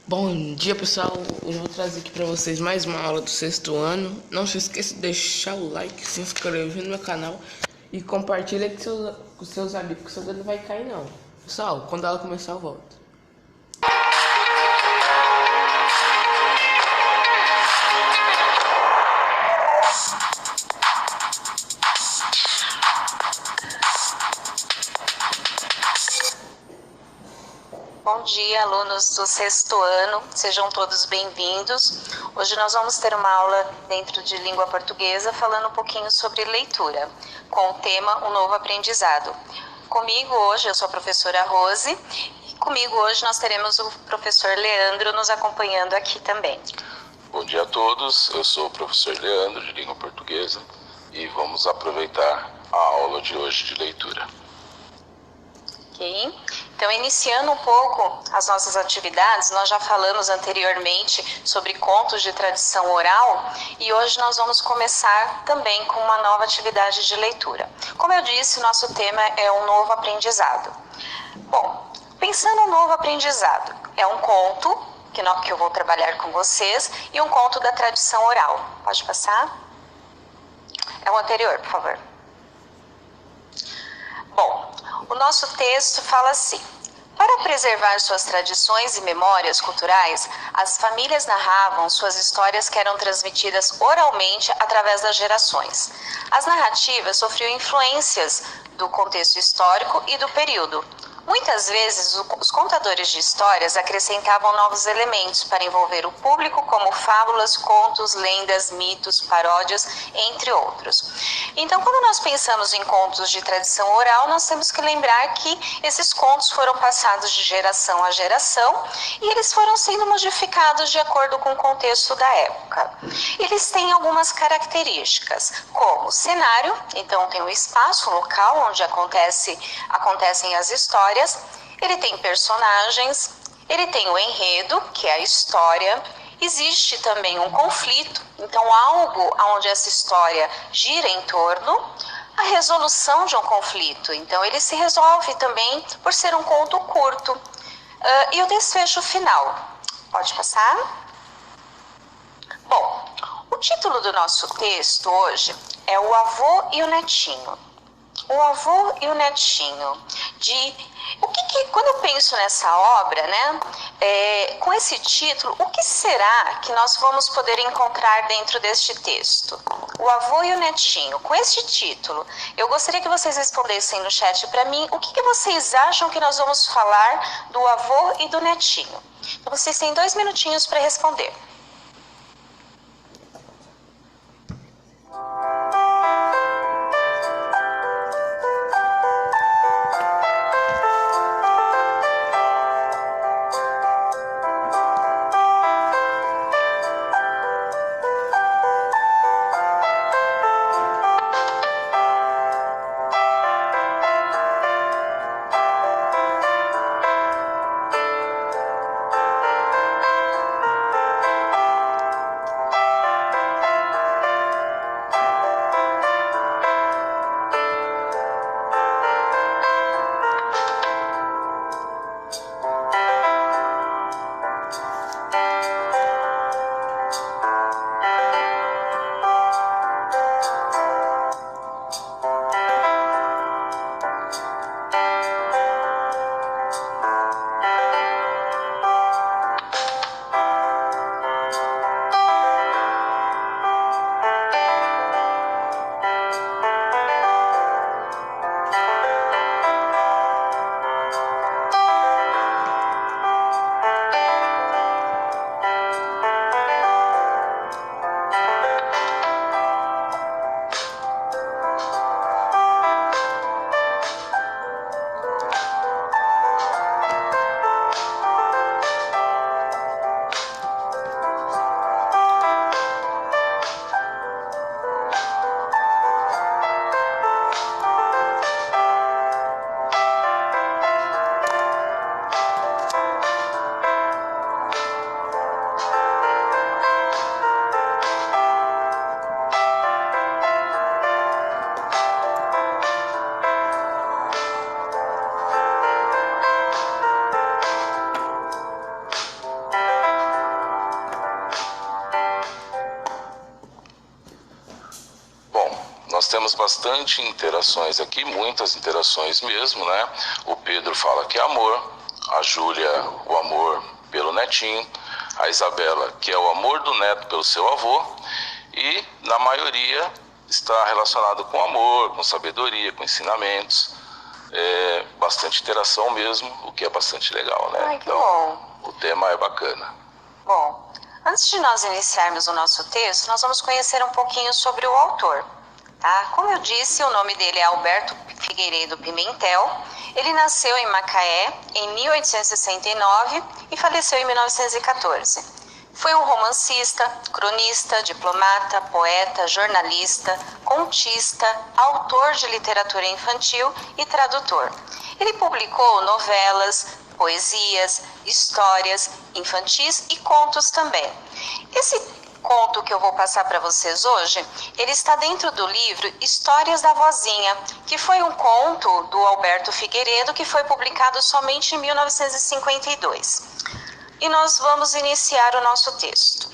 Bom dia, pessoal. Hoje eu vou trazer aqui para vocês mais uma aula do sexto ano. Não se esqueça de deixar o like, se inscrever no meu canal e compartilha com seus amigos, que seu dedo não vai cair não. Pessoal, quando ela começar eu volto. Bom dia, alunos do sexto ano, sejam todos bem-vindos. Hoje nós vamos ter uma aula dentro de língua portuguesa falando um pouquinho sobre leitura, com o tema O Novo Aprendizado. Comigo hoje, eu sou a professora Rose, e comigo hoje nós teremos o professor Leandro nos acompanhando aqui também. Bom dia a todos, eu sou o professor Leandro de língua portuguesa e vamos aproveitar a aula de hoje de leitura. Ok? Então, iniciando um pouco as nossas atividades, nós já falamos anteriormente sobre contos de tradição oral e hoje nós vamos começar também com uma nova atividade de leitura. Como eu disse, nosso tema é um novo aprendizado. Bom, pensando no novo aprendizado, é um conto que eu vou trabalhar com vocês e um conto da tradição oral. Pode passar? É o anterior, por favor. Bom, o nosso texto fala assim: para preservar suas tradições e memórias culturais, as famílias narravam suas histórias que eram transmitidas oralmente através das gerações. As narrativas sofriam influências do contexto histórico e do período. Muitas vezes, os contadores de histórias acrescentavam novos elementos para envolver o público, como fábulas, contos, lendas, mitos, paródias, entre outros. Então, quando nós pensamos em contos de tradição oral, nós temos que lembrar que esses contos foram passados de geração a geração e eles foram sendo modificados de acordo com o contexto da época. Eles têm algumas características, como cenário, então tem o espaço, o local onde acontecem as histórias. Ele tem personagens, ele tem o enredo, que é a história, existe também um conflito, então algo onde essa história gira em torno, a resolução de um conflito, então ele se resolve também por ser um conto curto, e o desfecho final. Pode passar? Bom, o título do nosso texto hoje é O Avô e o Netinho. O avô e o netinho. Quando eu penso nessa obra, né, com esse título, o que será que nós vamos poder encontrar dentro deste texto? O avô e o netinho. Com este título, eu gostaria que vocês respondessem no chat para mim o que vocês acham que nós vamos falar do avô e do netinho. Então, vocês têm 2 minutinhos para responder. tivemos bastante interações aqui, muitas interações mesmo, né? O Pedro fala que é amor, a Júlia, o amor pelo netinho, a Isabela, que é o amor do neto pelo seu avô, e na maioria está relacionado com amor, com sabedoria, com ensinamentos, bastante interação mesmo, o que é bastante legal, né? Ai, que bom. O tema é bacana. Bom, antes de nós iniciarmos o nosso texto, nós vamos conhecer um pouquinho sobre o autor. Tá? Como eu disse, o nome dele é Alberto Figueiredo Pimentel. Ele nasceu em Macaé em 1869 e faleceu em 1914. Foi um romancista, cronista, diplomata, poeta, jornalista, contista, autor de literatura infantil e tradutor. Ele publicou novelas, poesias, histórias infantis e contos também. Esse conto que eu vou passar para vocês hoje, ele está dentro do livro Histórias da Vozinha, que foi um conto do Alberto Figueiredo que foi publicado somente em 1952. E nós vamos iniciar o nosso texto.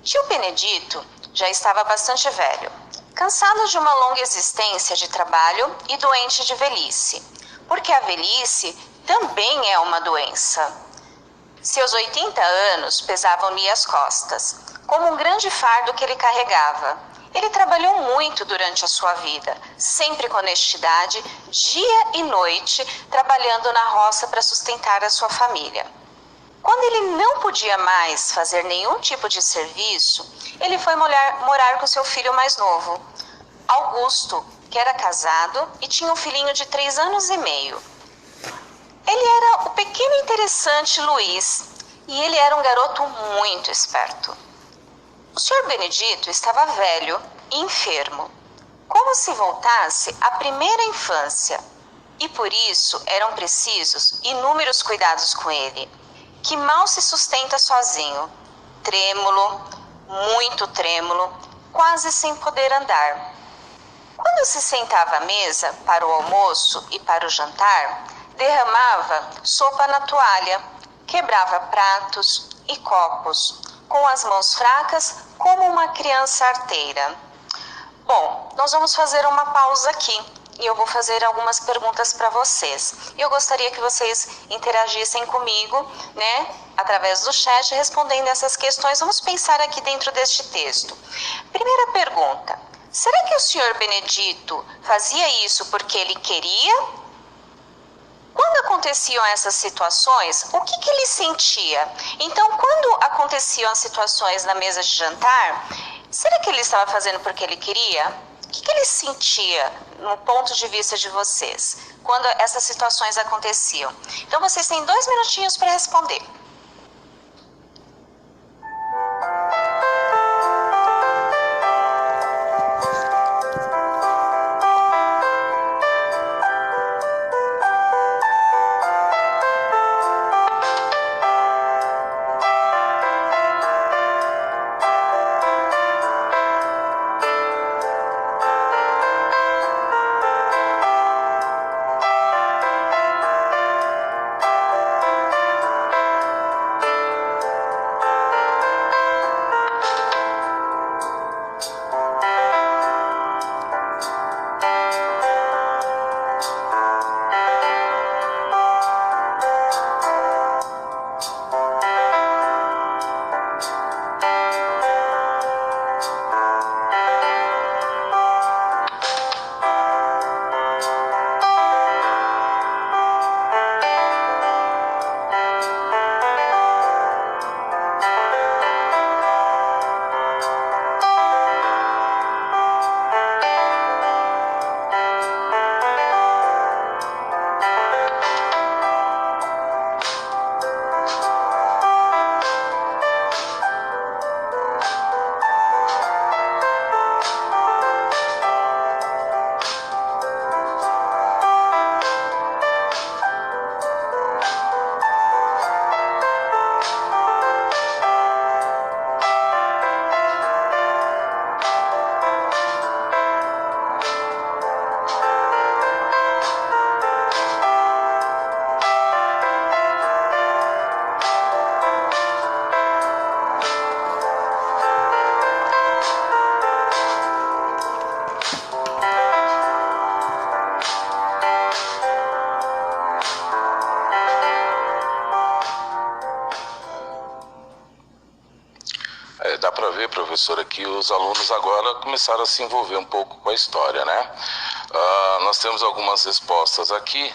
Tio Benedito já estava bastante velho, cansado de uma longa existência de trabalho e doente de velhice, porque a velhice também é uma doença. Seus 80 anos pesavam-lhe as costas, como um grande fardo que ele carregava. Ele trabalhou muito durante a sua vida, sempre com honestidade, dia e noite, trabalhando na roça para sustentar a sua família. Quando ele não podia mais fazer nenhum tipo de serviço, ele foi morar com seu filho mais novo, Augusto, que era casado e tinha um filhinho de 3 anos e meio. Ele era o pequeno interessante Luiz, e ele era um garoto muito esperto. O Sr. Benedito estava velho e enfermo, como se voltasse à primeira infância, e por isso eram precisos inúmeros cuidados com ele, que mal se sustenta sozinho, trêmulo, muito trêmulo, quase sem poder andar. Quando se sentava à mesa para o almoço e para o jantar, derramava sopa na toalha, quebrava pratos e copos, com as mãos fracas como uma criança arteira. Bom, nós vamos fazer uma pausa aqui e eu vou fazer algumas perguntas para vocês. Eu gostaria que vocês interagissem comigo, né, através do chat, respondendo essas questões. Vamos pensar aqui dentro deste texto. Primeira pergunta: será que o Sr. Benedito fazia isso porque ele queria? Quando aconteciam essas situações, o que ele sentia? Então, quando aconteciam as situações na mesa de jantar, será que ele estava fazendo porque ele queria? O que ele sentia no ponto de vista de vocês, quando essas situações aconteciam? Então, vocês têm 2 minutinhos para responder. ver, professora, que os alunos agora começaram a se envolver um pouco com a história, né? Nós temos algumas respostas aqui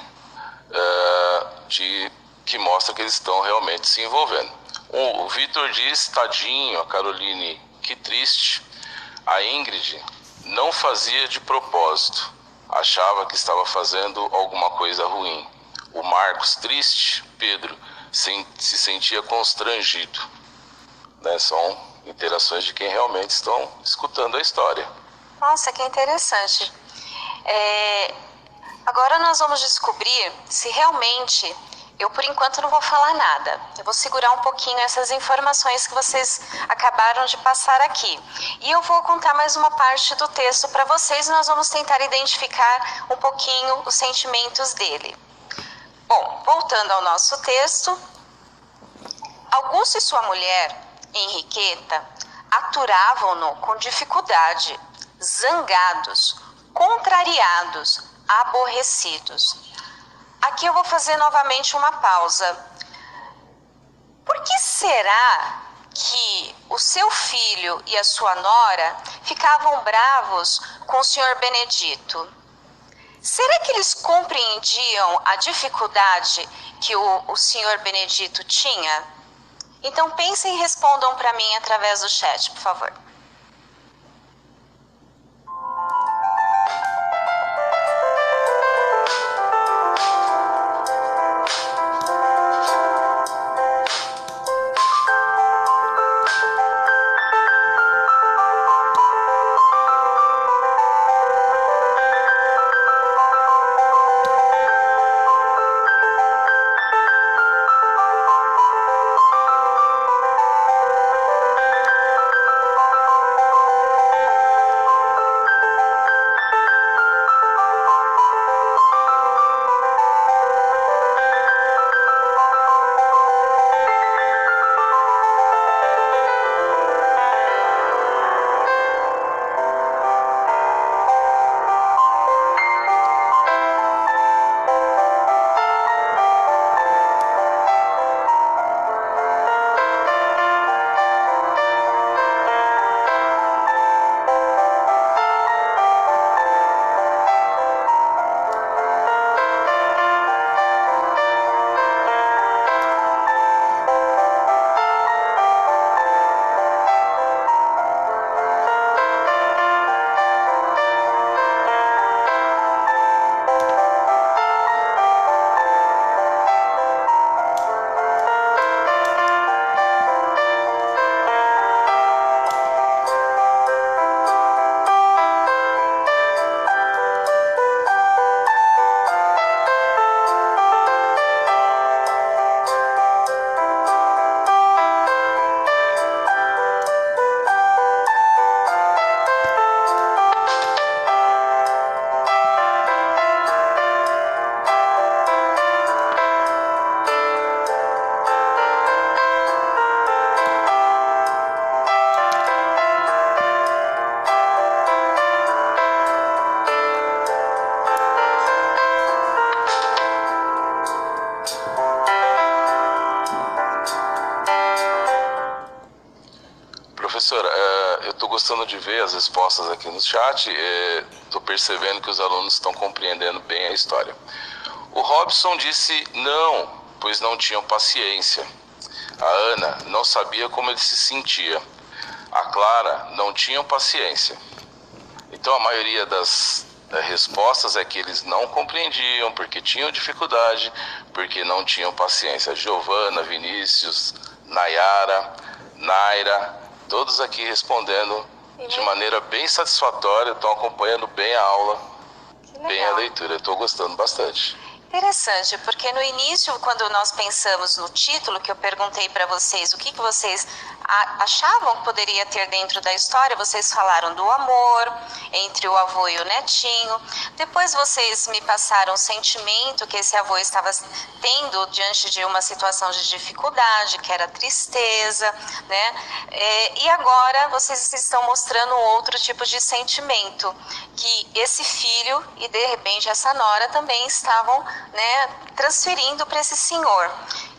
que mostram que eles estão realmente se envolvendo. O Vitor diz, tadinho, a Caroline, que triste. A Ingrid não fazia de propósito, achava que estava fazendo alguma coisa ruim. O Marcos, triste. Pedro, se sentia constrangido. Né? São interações de quem realmente estão escutando a história. Nossa, que interessante. Agora nós vamos descobrir se realmente... Eu, por enquanto, não vou falar nada. Eu vou segurar um pouquinho essas informações que vocês acabaram de passar aqui. E eu vou contar mais uma parte do texto para vocês e nós vamos tentar identificar um pouquinho os sentimentos dele. Bom, voltando ao nosso texto. Augusto e sua mulher, Henriqueta, aturavam-no com dificuldade, zangados, contrariados, aborrecidos. Aqui eu vou fazer novamente uma pausa. Por que será que o seu filho e a sua nora ficavam bravos com o senhor Benedito? Será que eles compreendiam a dificuldade que o senhor Benedito tinha? Então pensem e respondam para mim através do chat, por favor. Professora, eu estou gostando de ver as respostas aqui no chat, estou percebendo que os alunos estão compreendendo bem a história. O Robson disse não, pois não tinham paciência. A Ana não sabia como ele se sentia. A Clara não tinham paciência. Então a maioria das respostas é que eles não compreendiam, porque tinham dificuldade, porque não tinham paciência. Giovana, Vinícius, Nayara, Naira, todos aqui respondendo de maneira bem satisfatória, estão acompanhando bem a aula, bem a leitura. Estou gostando bastante. Interessante, porque no início, quando nós pensamos no título, que eu perguntei para vocês o que vocês achavam que poderia ter dentro da história, vocês falaram do amor entre o avô e o netinho. Depois vocês me passaram o sentimento que esse avô estava tendo diante de uma situação de dificuldade, que era tristeza, né? E agora vocês estão mostrando outro tipo de sentimento, que esse filho e de repente essa nora também estavam, né, transferindo para esse senhor.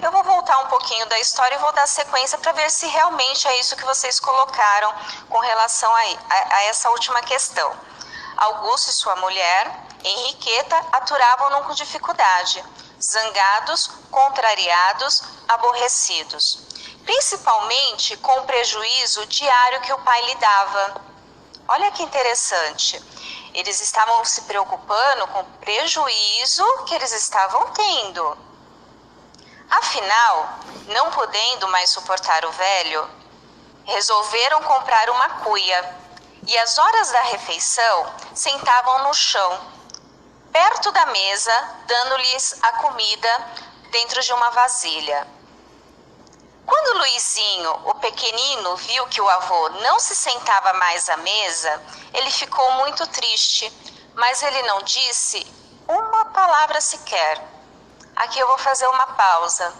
Eu vou voltar um pouquinho pouquinho da história e vou dar sequência para ver se realmente é isso que vocês colocaram com relação a essa última questão. Augusto e sua mulher, Henriqueta, aturavam-no com dificuldade, zangados, contrariados, aborrecidos, principalmente com o prejuízo diário que o pai lhe dava. Olha que interessante, eles estavam se preocupando com o prejuízo que eles estavam tendo. Afinal, não podendo mais suportar o velho, resolveram comprar uma cuia e às horas da refeição sentavam no chão, perto da mesa, dando-lhes a comida dentro de uma vasilha. Quando Luizinho, o pequenino, viu que o avô não se sentava mais à mesa, ele ficou muito triste, mas ele não disse uma palavra sequer. Aqui eu vou fazer uma pausa.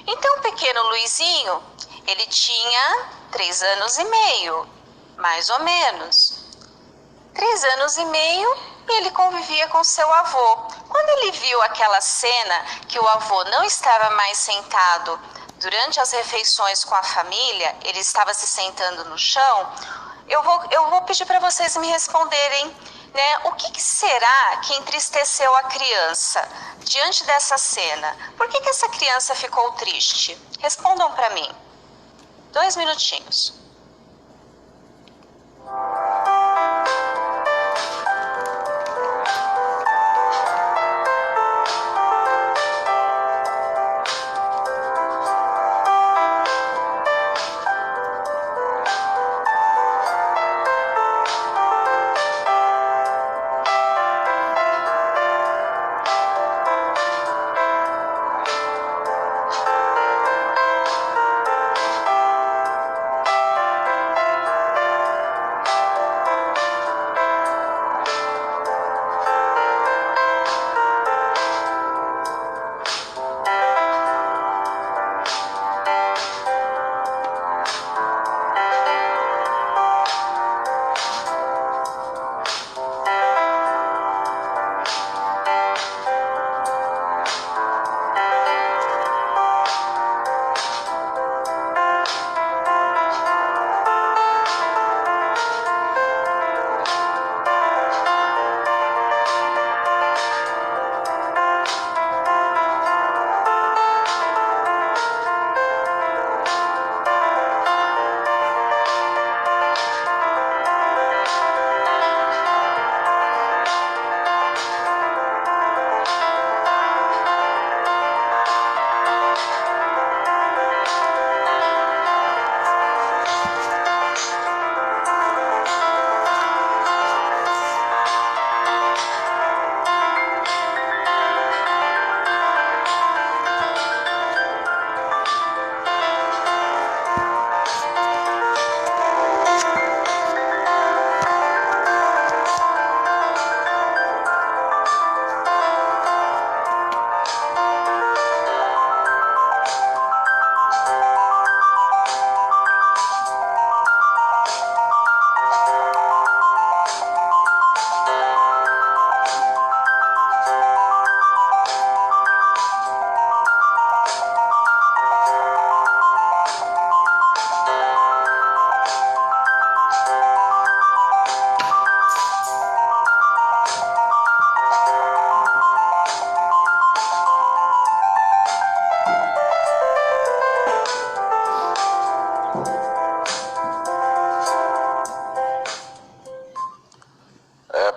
Então o pequeno Luizinho, ele tinha 3 anos e meio, mais ou menos. 3 anos e meio e ele convivia com seu avô. Quando ele viu aquela cena que o avô não estava mais sentado durante as refeições com a família, ele estava se sentando no chão, eu vou pedir para vocês me responderem, né? O que será que entristeceu a criança diante dessa cena? Por que essa criança ficou triste? Respondam para mim. 2 minutinhos.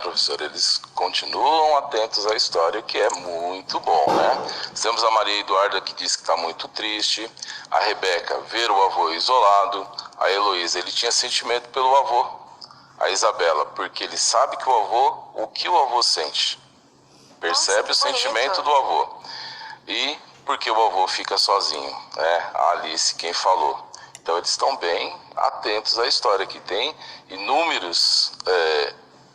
Professor, eles continuam atentos à história, o que é muito bom, né? Temos a Maria Eduarda que diz que está muito triste, a Rebeca ver o avô isolado, a Heloísa, ele tinha sentimento pelo avô, a Isabela, porque ele sabe que o que o avô sente, percebe o sentimento do avô, e porque o avô fica sozinho, né? A Alice quem falou. Então eles estão bem atentos à história, que tem inúmeros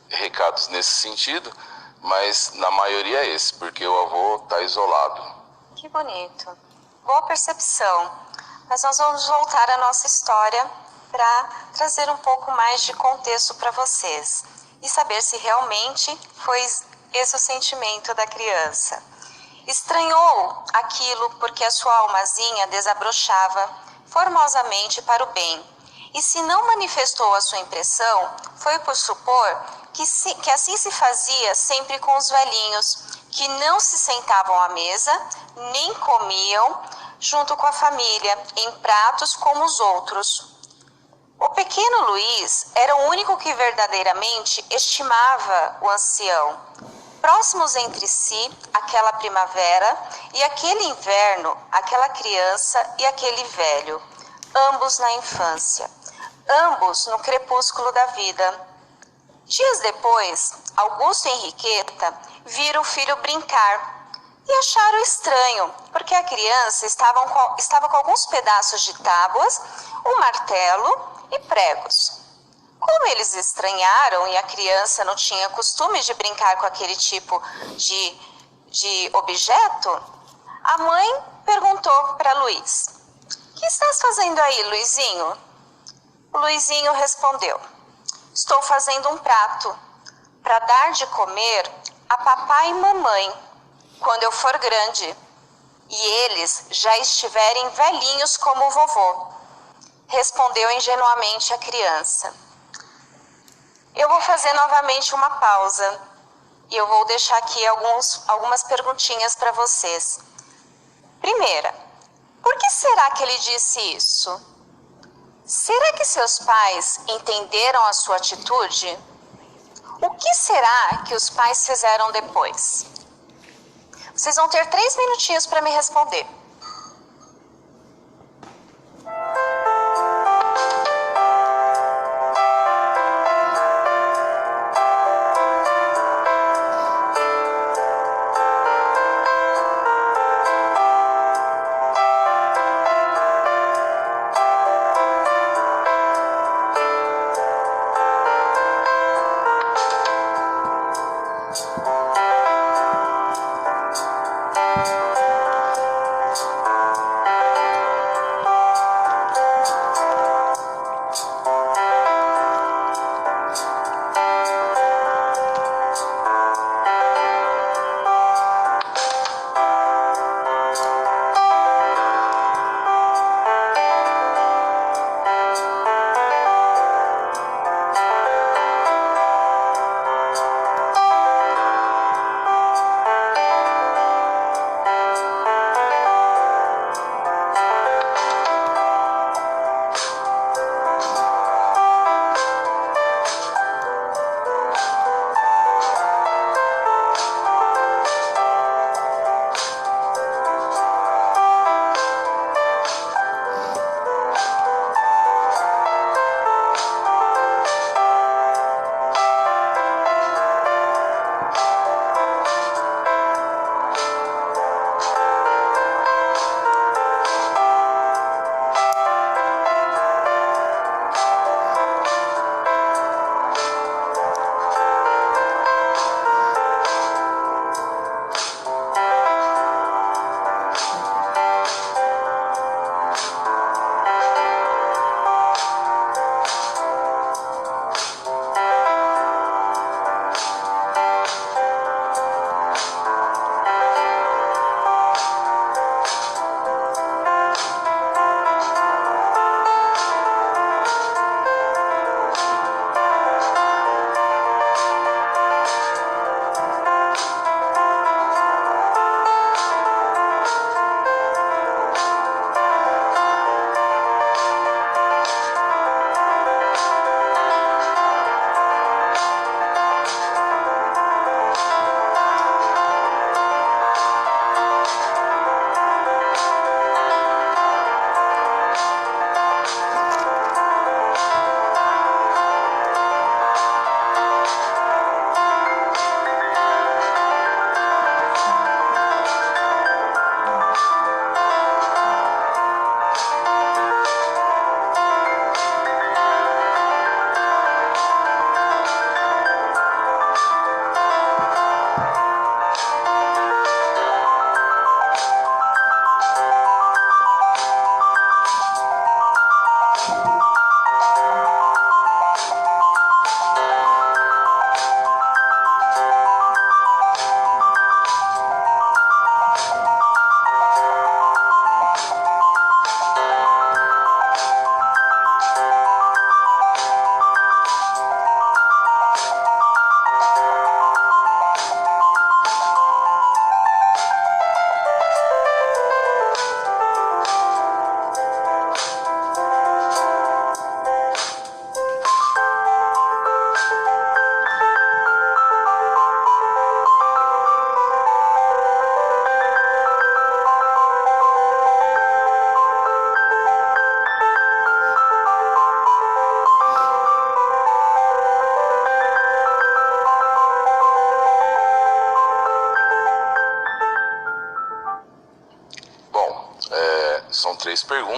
recados nesse sentido, mas na maioria é esse, porque o avô está isolado. Que bonito. Boa percepção. Mas nós vamos voltar à nossa história para trazer um pouco mais de contexto para vocês e saber se realmente foi esse o sentimento da criança. Estranhou aquilo porque a sua almazinha desabrochava formosamente para o bem. E se não manifestou a sua impressão, foi por supor que assim se fazia sempre com os velhinhos, que não se sentavam à mesa, nem comiam junto com a família, em pratos como os outros. O pequeno Luiz era o único que verdadeiramente estimava o ancião. Próximos entre si, aquela primavera e aquele inverno, aquela criança e aquele velho, ambos na infância, ambos no crepúsculo da vida. Dias depois, Augusto e Henriqueta viram o filho brincar e acharam estranho, porque a criança estava com alguns pedaços de tábuas, um martelo e pregos. Como eles estranharam e a criança não tinha costume de brincar com aquele tipo de objeto, a mãe perguntou para Luiz: "O que estás fazendo aí, Luizinho?" O Luizinho respondeu: "Estou fazendo um prato para dar de comer a papai e mamãe quando eu for grande e eles já estiverem velhinhos como o vovô", respondeu ingenuamente a criança. Eu vou fazer novamente uma pausa e eu vou deixar aqui algumas perguntinhas para vocês. Primeira, por que será que ele disse isso? Será que seus pais entenderam a sua atitude? O que será que os pais fizeram depois? Vocês vão ter 3 minutinhos para me responder.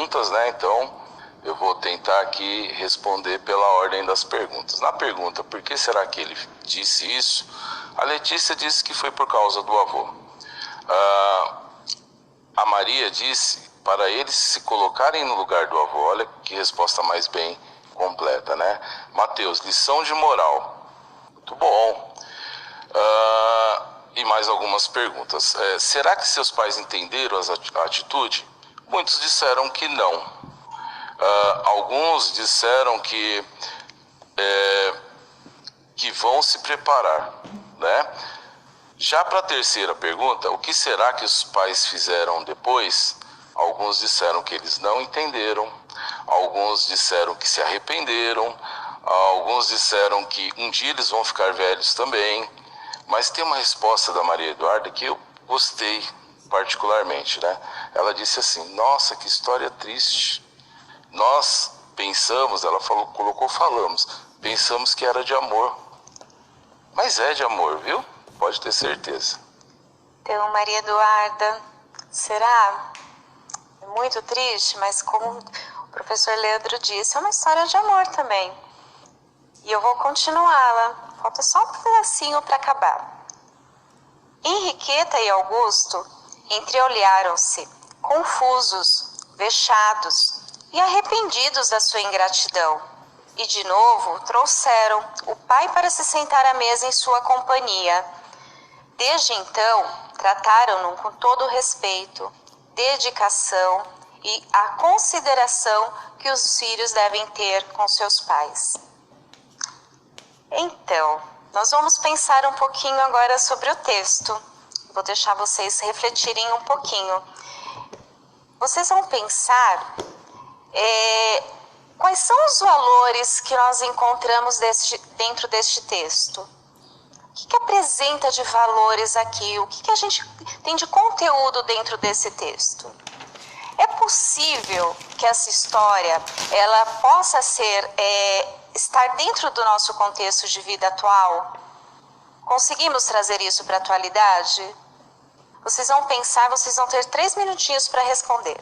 perguntas, né? Então eu vou tentar aqui responder pela ordem das perguntas. Na pergunta, por que será que ele disse isso? A Letícia disse que foi por causa do avô. A Maria disse para eles se colocarem no lugar do avô. Olha que resposta mais bem completa, né? Mateus, lição de moral. Muito bom. E mais algumas perguntas. Será que seus pais entenderam a atitude? Muitos disseram que não. Alguns disseram que vão se preparar, né? Já para a terceira pergunta, o que será que os pais fizeram depois? Alguns disseram que eles não entenderam, alguns disseram que se arrependeram, alguns disseram que um dia eles vão ficar velhos também. Mas tem uma resposta da Maria Eduarda que eu gostei particularmente, né? Ela disse assim: nossa, que história triste. Nós pensamos, ela falamos, pensamos que era de amor. Mas é de amor, viu? Pode ter certeza. Então, Maria Eduarda, será? É muito triste, mas como o professor Leandro disse, é uma história de amor também. E eu vou continuá-la. Falta só um pedacinho para acabar. Henriqueta e Augusto entreolharam-se, confusos, vexados e arrependidos da sua ingratidão. E de novo trouxeram o pai para se sentar à mesa em sua companhia. Desde então, trataram-no com todo o respeito, dedicação e a consideração que os filhos devem ter com seus pais. Então, nós vamos pensar um pouquinho agora sobre o texto. Vou deixar vocês refletirem um pouquinho. Vocês vão pensar quais são os valores que nós encontramos dentro deste texto. O que apresenta de valores aqui? O que a gente tem de conteúdo dentro desse texto? É possível que essa história ela possa estar dentro do nosso contexto de vida atual? Conseguimos trazer isso para a atualidade? Vocês vão pensar, vocês vão ter 3 minutinhos para responder.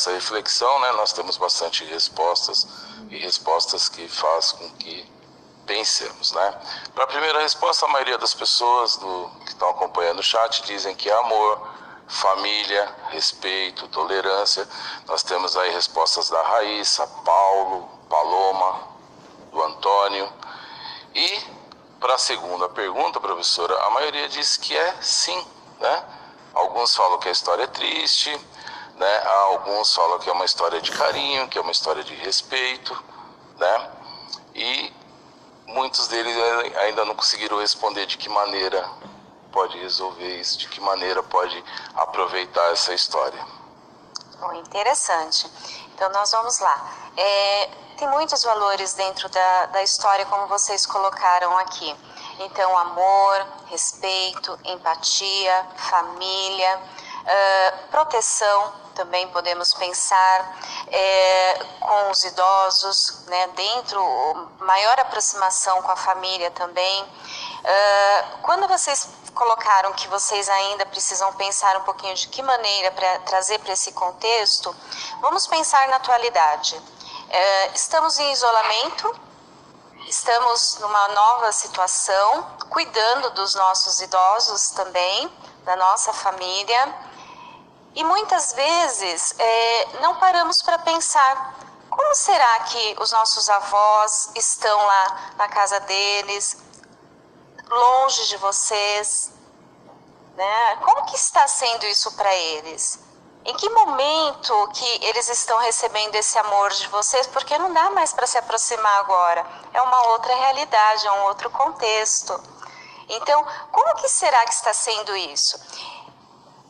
essa reflexão, né, nós temos bastante respostas, e respostas que faz com que pensemos, né? Para a primeira resposta, a maioria das pessoas que estão acompanhando o chat dizem que é amor, família, respeito, tolerância. Nós temos aí respostas da Raíssa, Paulo, Paloma, do Antônio. E para a segunda pergunta, professora, a maioria diz que é sim, né? Alguns falam que a história é triste, né? Alguns falam que é uma história de carinho, que é uma história de respeito, né? E muitos deles ainda não conseguiram responder de que maneira pode resolver isso, de que maneira pode aproveitar essa história. Bom, interessante. Então nós vamos lá. Tem muitos valores dentro da história, como vocês colocaram aqui. Então, amor, respeito, empatia, família, proteção, também podemos pensar, com os idosos, né, maior aproximação com a família também. Quando vocês colocaram que vocês ainda precisam pensar um pouquinho de que maneira para trazer para esse contexto, vamos pensar na atualidade. Estamos em isolamento, estamos numa nova situação, cuidando dos nossos idosos também, da nossa família, e muitas vezes não paramos para pensar como será que os nossos avós estão lá na casa deles, longe de vocês, né? Como que está sendo isso para eles? Em que momento que eles estão recebendo esse amor de vocês? Porque não dá mais para se aproximar agora. É uma outra realidade, é um outro contexto. Então, como que será que está sendo isso?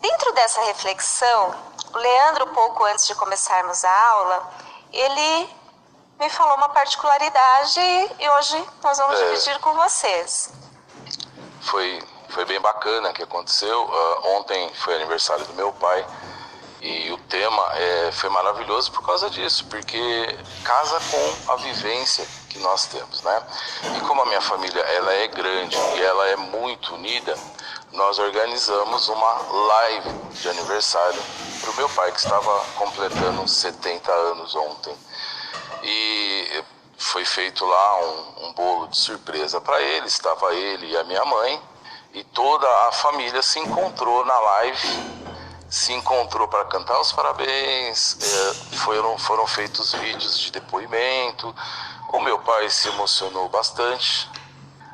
Dentro dessa reflexão, o Leandro, pouco antes de começarmos a aula, ele me falou uma particularidade e hoje nós vamos dividir com vocês. Foi bem bacana que aconteceu. Ontem foi aniversário do meu pai. E o tema foi maravilhoso por causa disso, porque casa com a vivência que nós temos, né? E como a minha família ela é grande e ela é muito unida, nós organizamos uma live de aniversário para o meu pai, que estava completando 70 anos ontem. E foi feito lá um bolo de surpresa para ele, estava ele e a minha mãe, e toda a família se encontrou na live. Se encontrou para cantar os parabéns, foram feitos vídeos de depoimento. O meu pai se emocionou bastante,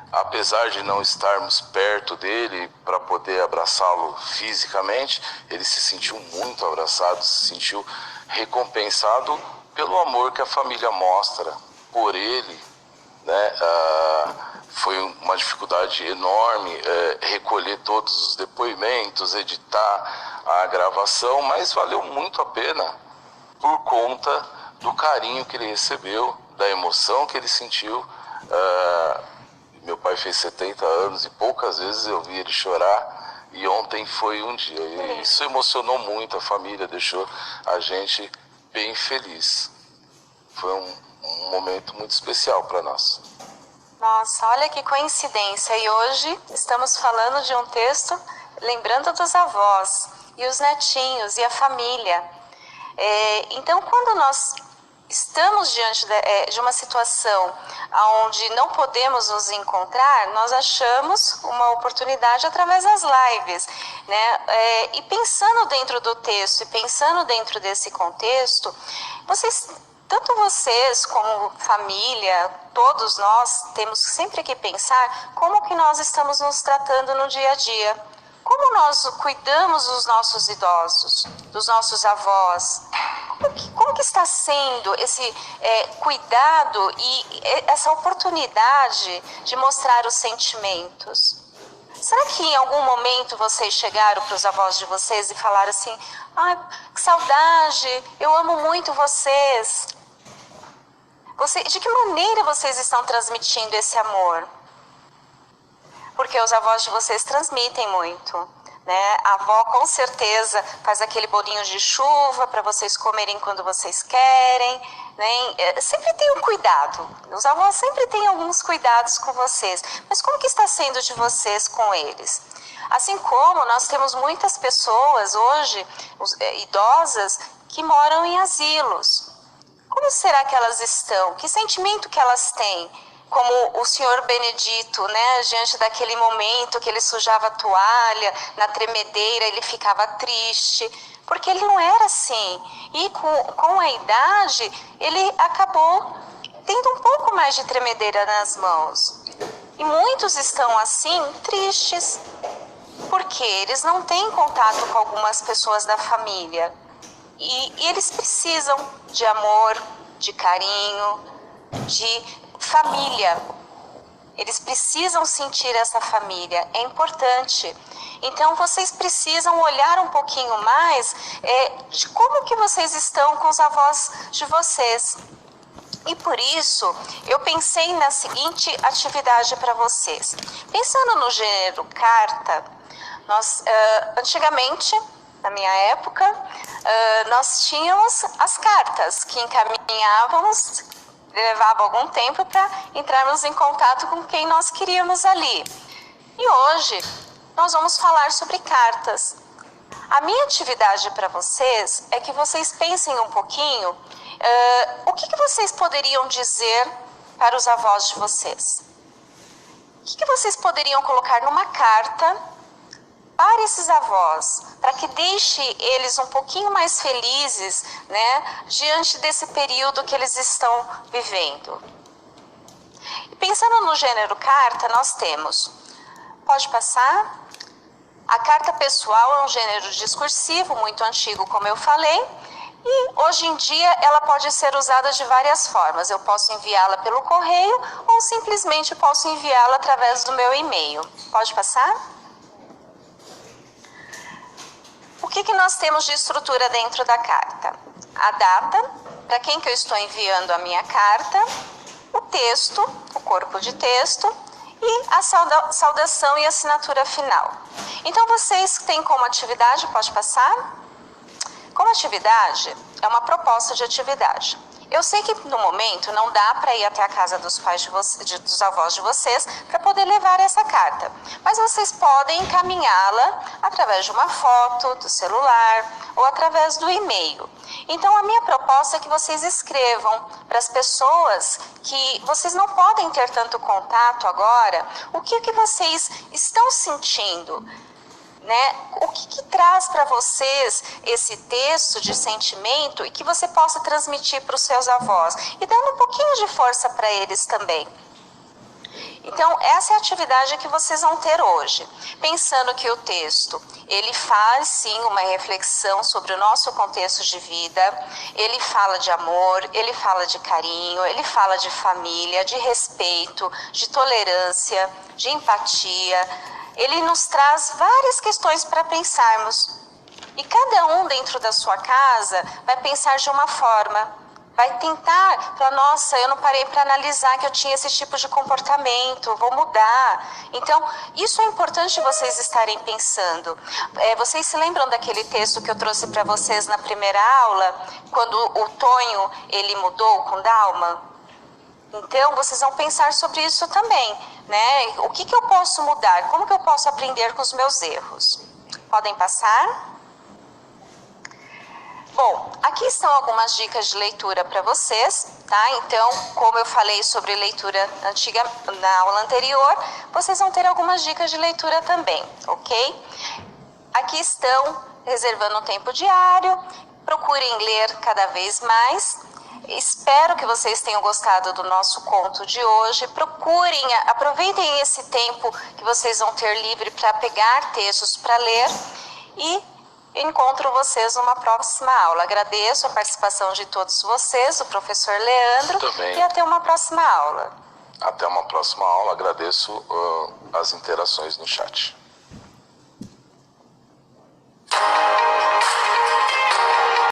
apesar de não estarmos perto dele para poder abraçá-lo fisicamente, ele se sentiu muito abraçado, se sentiu recompensado pelo amor que a família mostra por ele, né? Foi uma dificuldade enorme recolher todos os depoimentos, editar a gravação, mas valeu muito a pena por conta do carinho que ele recebeu, da emoção que ele sentiu. Meu pai fez 70 anos e poucas vezes eu vi ele chorar, e ontem foi um dia. E isso emocionou muito a família, deixou a gente bem feliz. Foi um momento muito especial para nós. Nossa, olha que coincidência. E hoje estamos falando de um texto lembrando dos avós e os netinhos e a família. Então, quando nós estamos diante de uma situação onde não podemos nos encontrar, nós achamos uma oportunidade através das lives, né? E pensando dentro do texto e pensando dentro desse contexto, tanto vocês como família, todos nós temos sempre que pensar como que nós estamos nos tratando no dia a dia. Como nós cuidamos dos nossos idosos, dos nossos avós? Como que está sendo esse cuidado e essa oportunidade de mostrar os sentimentos? Será que em algum momento vocês chegaram para os avós de vocês e falaram assim: "Ai, que saudade, eu amo muito vocês"? De que maneira vocês estão transmitindo esse amor? Porque os avós de vocês transmitem muito, né? A avó com certeza faz aquele bolinho de chuva para vocês comerem quando vocês querem, né? Sempre tem um cuidado. Os avós sempre têm alguns cuidados com vocês. Mas como que está sendo de vocês com eles? Assim como nós temos muitas pessoas hoje, idosas, que moram em asilos. Como será que elas estão? Que sentimento que elas têm? Como o senhor Benedito, né, diante daquele momento que ele sujava a toalha, na tremedeira ele ficava triste, porque ele não era assim. E com a idade, ele acabou tendo um pouco mais de tremedeira nas mãos. E muitos estão assim, tristes, porque eles não têm contato com algumas pessoas da família. E eles precisam de amor, de carinho, de família. Eles precisam sentir essa família, é importante. Então vocês precisam olhar um pouquinho mais de como que vocês estão com os avós de vocês. E por isso, eu pensei na seguinte atividade para vocês. Pensando no gênero carta, nós, antigamente, na minha época, nós tínhamos as cartas que encaminhávamos, levava algum tempo para entrarmos em contato com quem nós queríamos ali. E hoje, nós vamos falar sobre cartas. A minha atividade para vocês é que vocês pensem um pouquinho o que vocês poderiam dizer para os avós de vocês. O que vocês poderiam colocar numa carta para esses avós, para que deixe eles um pouquinho mais felizes, né, diante desse período que eles estão vivendo. E pensando no gênero carta, nós temos, pode passar? A carta pessoal é um gênero discursivo muito antigo, como eu falei, e hoje em dia ela pode ser usada de várias formas. Eu posso enviá-la pelo correio ou simplesmente posso enviá-la através do meu e-mail. Pode passar? O que nós temos de estrutura dentro da carta? A data, para quem que eu estou enviando a minha carta, o texto, o corpo de texto e a saudação e assinatura final. Então vocês têm como atividade, pode passar? Como atividade, é uma proposta de atividade. Eu sei que no momento não dá para ir até a casa dos pais dos avós de vocês para poder levar essa carta. Mas vocês podem encaminhá-la através de uma foto do celular ou através do e-mail. Então a minha proposta é que vocês escrevam para as pessoas que vocês não podem ter tanto contato agora, o que vocês estão sentindo. Né? O que traz para vocês esse texto de sentimento e que você possa transmitir para os seus avós e dando um pouquinho de força para eles também. Então, essa é a atividade que vocês vão ter hoje. Pensando que o texto, ele faz sim uma reflexão sobre o nosso contexto de vida, ele fala de amor, ele fala de carinho, ele fala de família, de respeito, de tolerância, de empatia. Ele nos traz várias questões para pensarmos. E cada um dentro da sua casa vai pensar de uma forma. Vai tentar, falar, nossa, eu não parei para analisar que eu tinha esse tipo de comportamento, vou mudar. Então, isso é importante vocês estarem pensando. Vocês se lembram daquele texto que eu trouxe para vocês na primeira aula? Quando o Tonho, ele mudou com Dalma? Então, vocês vão pensar sobre isso também, né? O que eu posso mudar? Como que eu posso aprender com os meus erros? Podem passar? Bom, aqui estão algumas dicas de leitura para vocês, tá? Então, como eu falei sobre leitura antiga na aula anterior, vocês vão ter algumas dicas de leitura também, ok? Aqui estão reservando um tempo diário, procurem ler cada vez mais. Espero que vocês tenham gostado do nosso conto de hoje. Aproveitem esse tempo que vocês vão ter livre para pegar textos para ler e encontro vocês numa próxima aula. Agradeço a participação de todos vocês, do professor Leandro, também. E até uma próxima aula. Até uma próxima aula. Agradeço as interações no chat.